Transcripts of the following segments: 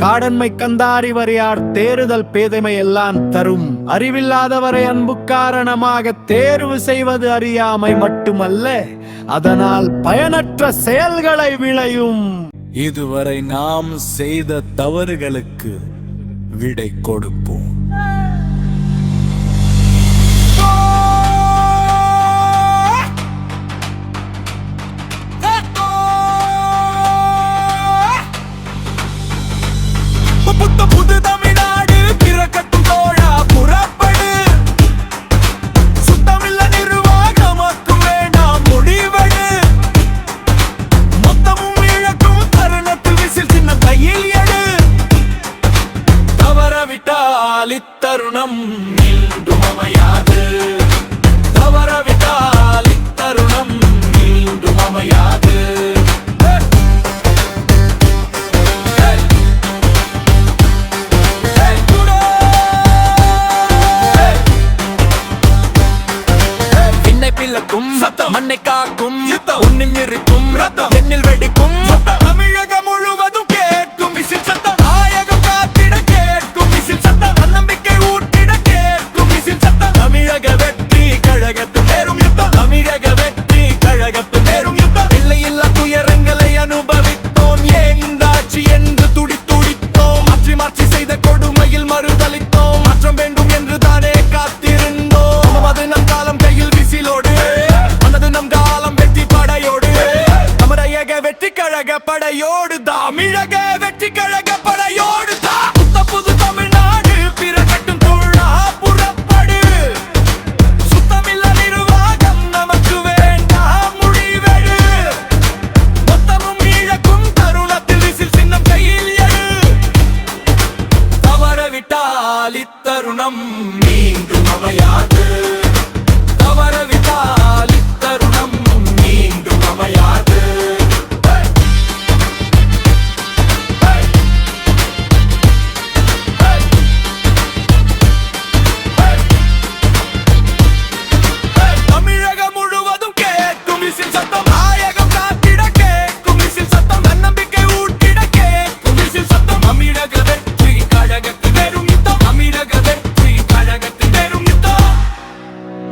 காடன்மை கந்தாரி வரையார் தேறுதல் பேதைமை எல்லாம் தரும். அறிவில்லாதவரை அன்பு காரணமாக தேர்வு செய்வது அறியாமை மட்டுமல்ல, அதனால் பயனற்ற செயல்களை விளையும். இதுவரை நாம் செய்த தவறுகளுக்கு விடை கொடுப்போம். புது தமிழ்நாடு பிறக்கட்டும் தோழா, புறப்படு. சுத்தமில்ல நிர்வாகமாக்கு வேண்டாம் முடிவெடு. மொத்தமும் இழக்கும் தருணத்தில் விசில் சின்ன கையில் எடு. தவறவிட்டால் இத்தருணம் மீண்டும் அமையாது. தவறவிட்டால் இத்தருணம் மீண்டும் அமையாது. மண்ணை காக்கும் உன்னில் இருக்கும் என்னில் வெடிக்கும். தமிழகம் முழுவதும் கேட்கும் விசில் சத்தம். நாயகம் காத்திட கேட்கும் விசில் சத்தம். தன்னம்பிக்கை ஊட்டிட கேட்கும் விசில் சத்தம். தமிழக வெற்றி கழகத்து நேரும் யுத்தம். தமிழக வெற்றி கழகத்து நேரும் யுத்தம். இல்லையில்லா துயரங்களை அனுபவித்தோம். ஏந்தாட்சி என்று துடித்தோம். மாற்றி மாற்றி செய்த கொடுமையில் மறுதளித்தோம். மாற்றம் வேண்டும் என்று தானே காத்திருந்தோம். அது நம் காலம் கையில் விசிலோடு. வெற்றி கழக படையோடு தமிழக வெற்றி கழக படையோடு புது தமிழ்நாடு பிறக்கட்டும் தோழா, புறப்படு. சுத்தமில்ல நிர்வாகம் நமக்கு வேண்டாம் முடிவெடு. மொத்தமும் இழக்கும் தருணத்தில் விசில் சின்னம் கையில் எடு. தவறவிட்டால் இத்தருணம் மீண்டும் அமையாது. தவறவிட்டால் இத்தருணம் மீண்டும் அமையாது.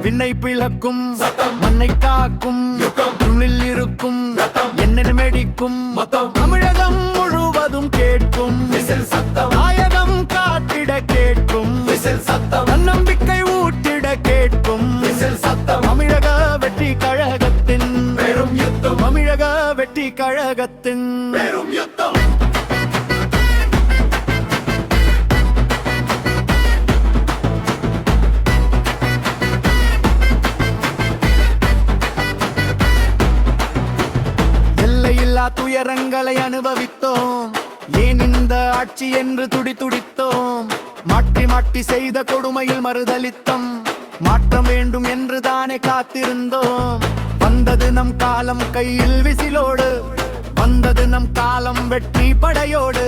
விண்ணை பிளக்கும் மண்ணை காக்கும் உள்ளில் இருக்கும் என்னில் மெடிக்கும். தமிழகம் முழுவதும் கேட்கும் நாயகம் காட்டிட கேட்கும். தன்னம்பிக்கை ஊட்டிட கேட்கும். தமிழக வெற்றி கழகத்தின் தமிழக வெற்றி கழகத்தின் யுத்தம். துயரங்களை அனுபவித்தோம். ஏன் இந்த ஆட்சி என்று துடித்தோம். மாற்றி மாற்றி செய்த கொடுமையில் மறுதளித்தோம். மாற்றம் வேண்டும் என்று தானே காத்திருந்தோம். வந்தது நம் காலம் கையில் விசிலோடு. வந்தது நம் காலம் வெற்றி படையோடு.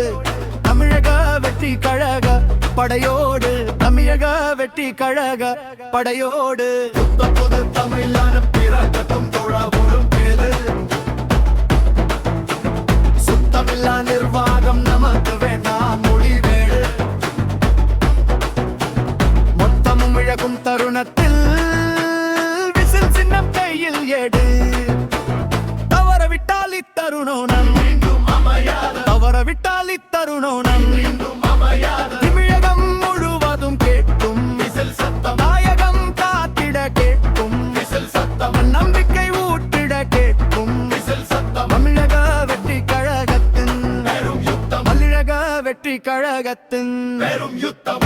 தமிழக வெற்றி கழக படையோடு. தமிழக வெற்றி கழக படையோடு. புது தமிழான பிறக்கட்டும் தோழா, பொறுப்பேறு. சுத்தமில்லா நிர்வாகம் நமக்கு வேண்டாம் முடிவேடு. மொத்தமும் இழக்கும் தருணத்தில் விசில் சின்னம் கையில் எடு. தவறவிட்டால் இத்தருணம் மீண்டும் அமையாது. தவறவிட்டால் இத்தருணம் மீண்டும் அமையாது. தமிழகம் முழுவதும் கேட்கும் விசில் சத்தம். நாயகம் காத்திட கேட்கும் விசில் சத்தம். நம்பிக்கை ஊட்டிட கேட்கும் விசில் சத்தம். தமிழக வெற்றி கழகத்தின் வெற்றி கழகத்தின் யுத்தம்.